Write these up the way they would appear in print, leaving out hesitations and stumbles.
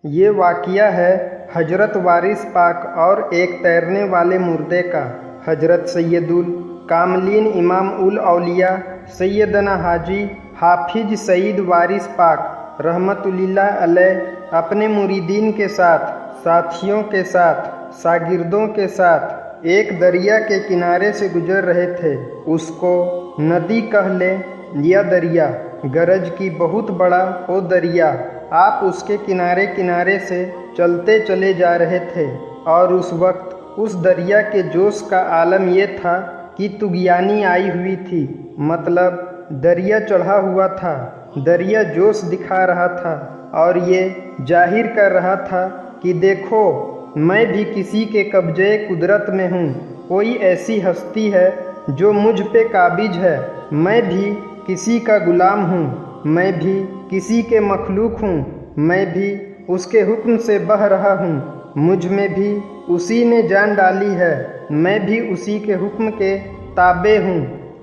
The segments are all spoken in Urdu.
یہ واقعہ ہے حضرت وارث پاک اور ایک تیرنے والے مردے کا۔ حضرت سید الکاملین امام الاولیاء سیدنا حاجی حافظ سعید وارث پاک رحمت اللہ علیہ اپنے مریدین کے ساتھ، ساتھیوں کے ساتھ، شاگردوں کے ساتھ ایک دریا کے کنارے سے گزر رہے تھے۔ اس کو ندی کہہ لیں یا دریا، گرج کی بہت بڑا وہ دریا۔ آپ اس کے کنارے کنارے سے چلتے چلے جا رہے تھے، اور اس وقت اس دریا کے جوش کا عالم یہ تھا کہ طغیانی آئی ہوئی تھی، مطلب دریا چڑھا ہوا تھا۔ دریا جوش دکھا رہا تھا اور یہ ظاہر کر رہا تھا کہ دیکھو، میں بھی کسی کے قبضے قدرت میں ہوں، کوئی ایسی ہستی ہے جو مجھ پہ قابض ہے، میں بھی کسی کا غلام ہوں، میں بھی کسی کے مخلوق ہوں، میں بھی اس کے حکم سے بہہ رہا ہوں، مجھ میں بھی اسی نے جان ڈالی ہے، میں بھی اسی کے حکم کے تابع ہوں۔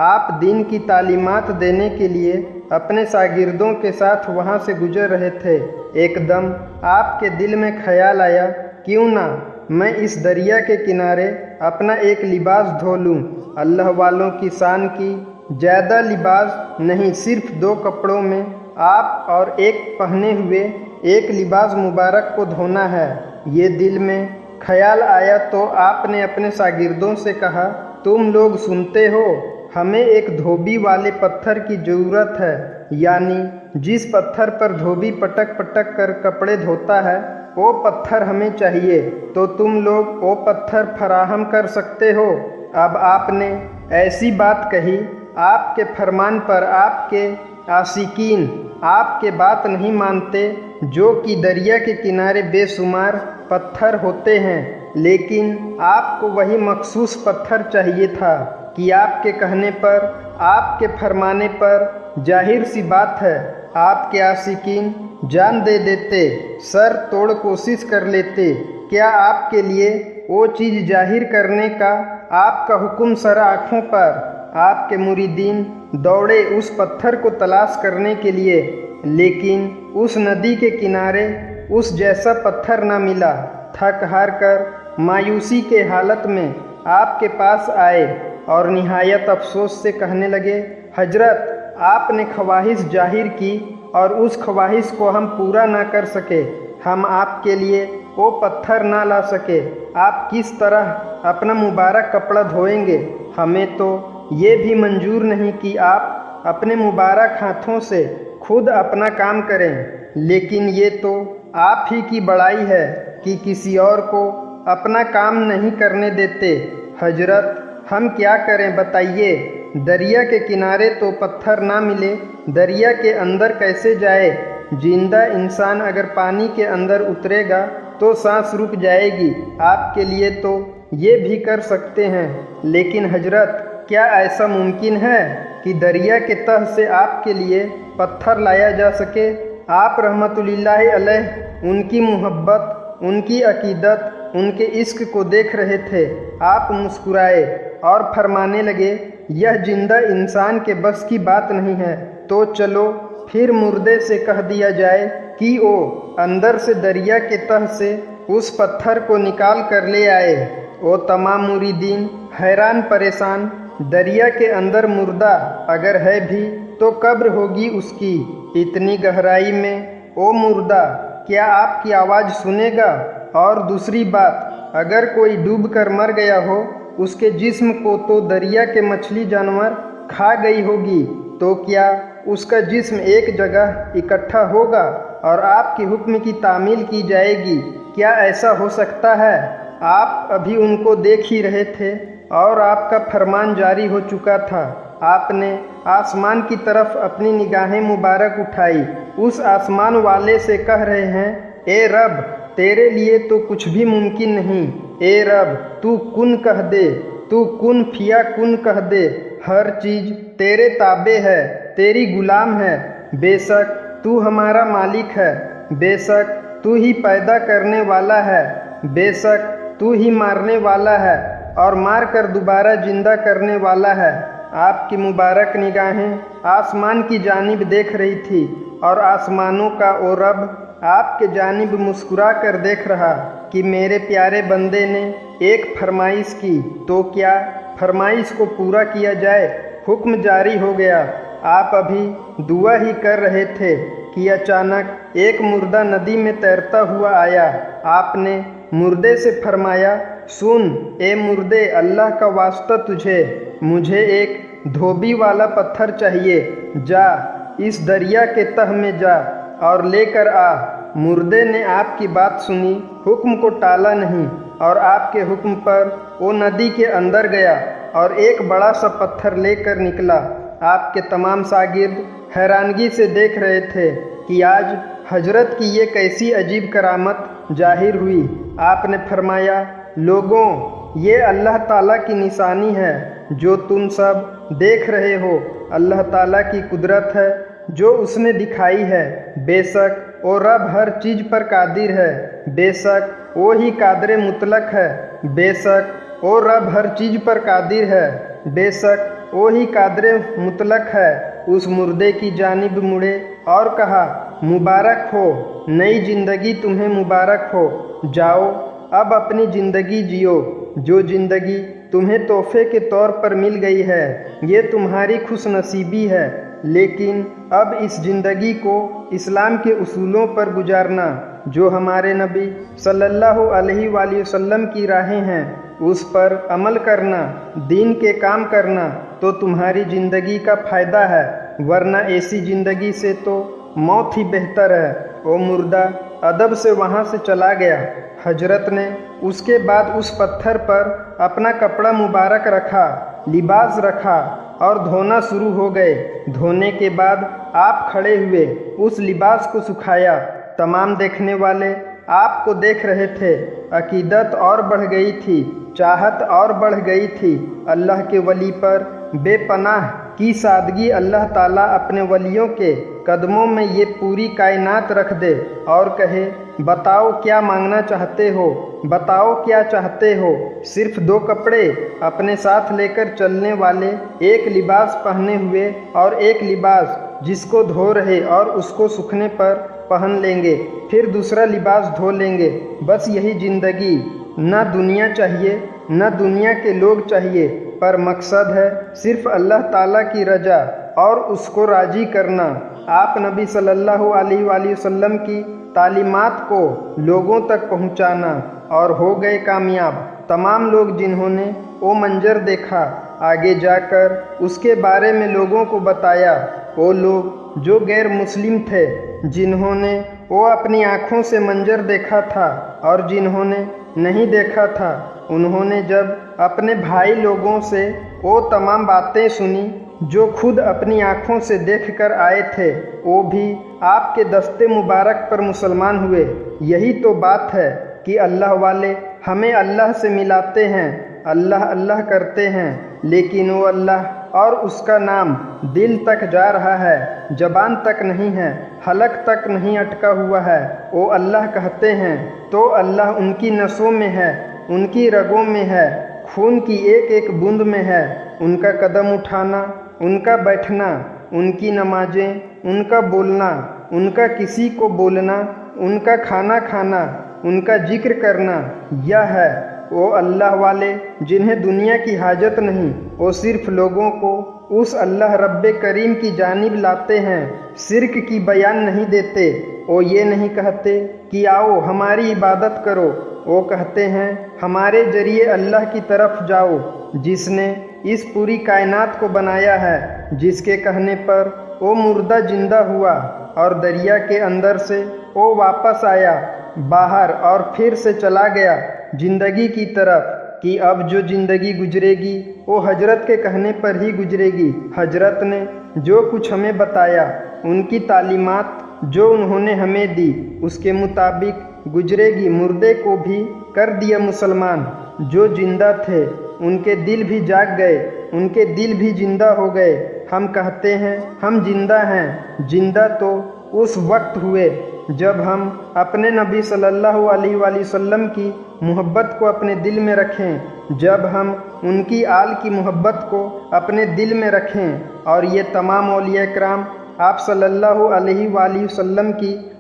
آپ دین کی تعلیمات دینے کے لیے اپنے شاگردوں کے ساتھ وہاں سے گزر رہے تھے۔ ایک دم آپ کے دل میں خیال آیا، کیوں نہ میں اس دریا کے کنارے اپنا ایک لباس دھو لوں۔ اللہ والوں کی شان کی زیادہ لباس نہیں، صرف 2 کپڑوں میں آپ اور ایک پہنے ہوئے ایک لباس مبارک کو دھونا ہے۔ یہ دل میں خیال آیا تو آپ نے اپنے شاگردوں سے کہا، تم لوگ سنتے ہو، ہمیں ایک دھوبی والے پتھر کی ضرورت ہے، یعنی جس پتھر پر دھوبی پٹک پٹک کر کپڑے دھوتا ہے وہ پتھر ہمیں چاہیے، تو تم لوگ وہ پتھر فراہم کر سکتے ہو؟ اب آپ نے ایسی بات کہی، آپ کے فرمان پر آپ کے عاشقین آپ کے بات نہیں مانتے، جو کہ دریا کے کنارے بے شمار پتھر ہوتے ہیں، لیکن آپ کو وہی مخصوص پتھر چاہیے تھا کہ آپ کے کہنے پر، آپ کے فرمانے پر، ظاہر سی بات ہے آپ کے عاشقین جان دے دیتے، سر توڑ کوشش کر لیتے۔ کیا آپ کے لیے وہ چیز ظاہر کرنے کا آپ کا حکم سر آنکھوں پر؟ آپ کے مریدین دوڑے اس پتھر کو تلاش کرنے کے لیے، لیکن اس ندی کے کنارے اس جیسا پتھر نہ ملا۔ تھک ہار کر مایوسی کے حالت میں آپ کے پاس آئے اور نہایت افسوس سے کہنے لگے، حضرت، آپ نے خواہش ظاہر کی اور اس خواہش کو ہم پورا نہ کر سکے، ہم آپ کے لیے وہ پتھر نہ لا سکے، آپ کس طرح اپنا مبارک کپڑا دھوئیں گے؟ ہمیں تو یہ بھی منظور نہیں کہ آپ اپنے مبارک ہاتھوں سے خود اپنا کام کریں، لیکن یہ تو آپ ہی کی بڑائی ہے کہ کسی اور کو اپنا کام نہیں کرنے دیتے۔ حضرت، ہم کیا کریں بتائیے؟ دریا کے کنارے تو پتھر نہ ملے، دریا کے اندر کیسے جائے؟ زندہ انسان اگر پانی کے اندر اترے گا تو سانس رک جائے گی۔ آپ کے لیے تو یہ بھی کر سکتے ہیں، لیکن حضرت، کیا ایسا ممکن ہے کہ دریا کے تہ سے آپ کے لیے پتھر لایا جا سکے؟ آپ رحمت اللہ علیہ ان کی محبت، ان کی عقیدت، ان کے عشق کو دیکھ رہے تھے۔ آپ مسکرائے اور فرمانے لگے، یہ زندہ انسان کے بس کی بات نہیں ہے، تو چلو پھر مردے سے کہہ دیا جائے کہ وہ اندر سے دریا کے تہ سے اس پتھر کو نکال کر لے آئے۔ وہ تمام مریدین حیران پریشان، دریا کے اندر مردہ اگر ہے بھی تو قبر ہوگی اس کی، اتنی گہرائی میں وہ مردہ کیا آپ کی آواز سنے گا؟ اور دوسری بات، اگر کوئی ڈوب کر مر گیا ہو، اس کے جسم کو تو دریا کے مچھلی جانور کھا گئی ہوگی، تو کیا اس کا جسم ایک جگہ اکٹھا ہوگا اور آپ کے حکم کی تعمیل کی جائے گی؟ کیا ایسا ہو سکتا ہے؟ آپ ابھی ان کو دیکھ ہی رہے تھے اور آپ کا فرمان جاری ہو چکا تھا۔ آپ نے آسمان کی طرف اپنی نگاہیں مبارک اٹھائی، اس آسمان والے سے کہہ رہے ہیں، اے رب، تیرے لیے تو کچھ بھی ممکن نہیں، اے رب، تو کن کہہ دے، تو کن فیا کن کہہ دے، ہر چیز تیرے تابع ہے، تیری غلام ہے، بے شک تو ہمارا مالک ہے، بے شک تو ہی پیدا کرنے والا ہے، بے شک تو ہی مارنے والا ہے اور مار کر دوبارہ زندہ کرنے والا ہے۔ آپ کی مبارک نگاہیں آسمان کی جانب دیکھ رہی تھی، اور آسمانوں کا وہ رب آپ کے جانب مسکرا کر دیکھ رہا کہ میرے پیارے بندے نے ایک فرمائش کی تو کیا فرمائش کو پورا کیا جائے۔ حکم جاری ہو گیا۔ آپ ابھی دعا ہی کر رہے تھے کہ اچانک ایک مردہ ندی میں تیرتا ہوا آیا۔ آپ نے مردے سے فرمایا، سن اے مردے، اللہ کا واسطہ تجھے، مجھے ایک دھوبی والا پتھر چاہیے، جا اس دریا کے تہ میں جا اور لے کر آ۔ مردے نے آپ کی بات سنی، حکم کو ٹالا نہیں اور آپ کے حکم پر وہ ندی کے اندر گیا اور ایک بڑا سا پتھر لے کر نکلا۔ آپ کے تمام شاگرد حیرانگی سے دیکھ رہے تھے کہ آج حضرت کی یہ کیسی عجیب کرامت ظاہر ہوئی۔ آپ نے فرمایا، لوگوں، یہ اللہ تعالیٰ کی نشانی ہے جو تم سب دیکھ رہے ہو۔ اللہ تعالیٰ کی قدرت ہے جو اس نے دکھائی ہے۔ بے شک وہ رب ہر چیز پر قادر ہے، بے شک وہی قادر مطلق ہے، بے شک وہ رب ہر چیز پر قادر ہے، بے شک وہی قادر مطلق ہے۔ اس مردے کی جانب مڑے اور کہا، مبارک ہو، نئی زندگی تمہیں مبارک ہو، جاؤ اب اپنی زندگی جیو۔ جو زندگی تمہیں تحفے کے طور پر مل گئی ہے یہ تمہاری خوش نصیبی ہے، لیکن اب اس زندگی کو اسلام کے اصولوں پر گزارنا جو ہمارے نبی صلی اللہ علیہ وآلہ وسلم کی راہیں ہیں، اس پر عمل کرنا، دین کے کام کرنا تو تمہاری زندگی کا فائدہ ہے، ورنہ ایسی زندگی سے تو موت ہی بہتر ہے۔ وہ مردہ ادب سے وہاں سے چلا گیا۔ حضرت نے اس کے بعد اس پتھر پر اپنا کپڑا مبارک رکھا، لباس رکھا اور دھونا شروع ہو گئے۔ دھونے کے بعد آپ کھڑے ہوئے، اس لباس کو سکھایا۔ تمام دیکھنے والے آپ کو دیکھ رہے تھے۔ عقیدت اور بڑھ گئی تھی، چاہت اور بڑھ گئی تھی۔ اللہ کے ولی پر بے پناہ کی سادگی اللہ تعالیٰ اپنے ولیوں کے قدموں میں یہ پوری کائنات رکھ دے اور کہے، بتاؤ کیا مانگنا چاہتے ہو، بتاؤ کیا چاہتے ہو۔ صرف 2 کپڑے اپنے ساتھ لے کر چلنے والے، ایک لباس پہنے ہوئے اور ایک لباس جس کو دھو رہے اور اس کو سوکھنے پر پہن لیں گے، پھر دوسرا لباس دھو لیں گے۔ بس یہی زندگی۔ نہ دنیا چاہیے، نہ دنیا کے لوگ چاہیے، پر مقصد ہے صرف اللہ تعالیٰ کی رضا اور اس کو راضی کرنا۔ آپ نبی صلی اللہ علیہ وآلہ وسلم کی تعلیمات کو لوگوں تک پہنچانا اور ہو گئے کامیاب۔ تمام لوگ جنہوں نے وہ منظر دیکھا، آگے جا کر اس کے بارے میں لوگوں کو بتایا۔ وہ لوگ جو غیر مسلم تھے، جنہوں نے وہ اپنی آنکھوں سے منظر دیکھا تھا اور جنہوں نے نہیں دیکھا تھا، انہوں نے جب اپنے بھائی لوگوں سے وہ تمام باتیں سنی جو خود اپنی آنکھوں سے دیکھ کر آئے تھے، وہ بھی آپ کے دستے مبارک پر مسلمان ہوئے۔ یہی تو بات ہے کہ اللہ والے ہمیں اللہ سے ملاتے ہیں، اللہ اللہ کرتے ہیں، لیکن وہ اللہ اور اس کا نام دل تک جا رہا ہے، زبان تک نہیں ہے، حلق تک نہیں اٹکا ہوا ہے۔ وہ اللہ کہتے ہیں تو اللہ ان کی نسوں میں ہے، ان کی رگوں میں ہے، خون کی ایک ایک بوند میں ہے۔ ان کا قدم اٹھانا، ان کا بیٹھنا، ان کی نمازیں، ان کا بولنا، ان کا کسی کو بولنا، ان کا کھانا کھانا، ان کا ذکر کرنا، یہ ہے وہ اللہ والے جنہیں دنیا کی حاجت نہیں۔ وہ صرف لوگوں کو اس اللہ رب کریم کی جانب لاتے ہیں، شرک کی بیان نہیں دیتے۔ وہ یہ نہیں کہتے کہ آؤ ہماری عبادت کرو، وہ کہتے ہیں ہمارے ذریعے اللہ کی طرف جاؤ، جس نے اس پوری کائنات کو بنایا ہے، جس کے کہنے پر وہ مردہ زندہ ہوا اور دریا کے اندر سے وہ واپس آیا باہر اور پھر سے چلا گیا زندگی کی طرف، کہ اب جو زندگی گزرے گی وہ حضرت کے کہنے پر ہی گزرے گی۔ حضرت نے جو کچھ ہمیں بتایا، ان کی تعلیمات جو انہوں نے ہمیں دی، اس کے مطابق گزرے گی۔ مردے کو بھی کر دیا مسلمان، جو زندہ تھے ان کے دل بھی جاگ گئے، ان کے دل بھی زندہ ہو گئے۔ ہم کہتے ہیں ہم زندہ ہیں، زندہ تو اس وقت ہوئے جب ہم اپنے نبی صلی اللہ علیہ وآلہ وسلم کی محبت کو اپنے دل میں رکھیں، جب ہم ان کی آل کی محبت کو اپنے دل میں رکھیں، اور یہ تمام اولیاء کرام آپ صلی اللہ علیہ وآلہ وسلم کی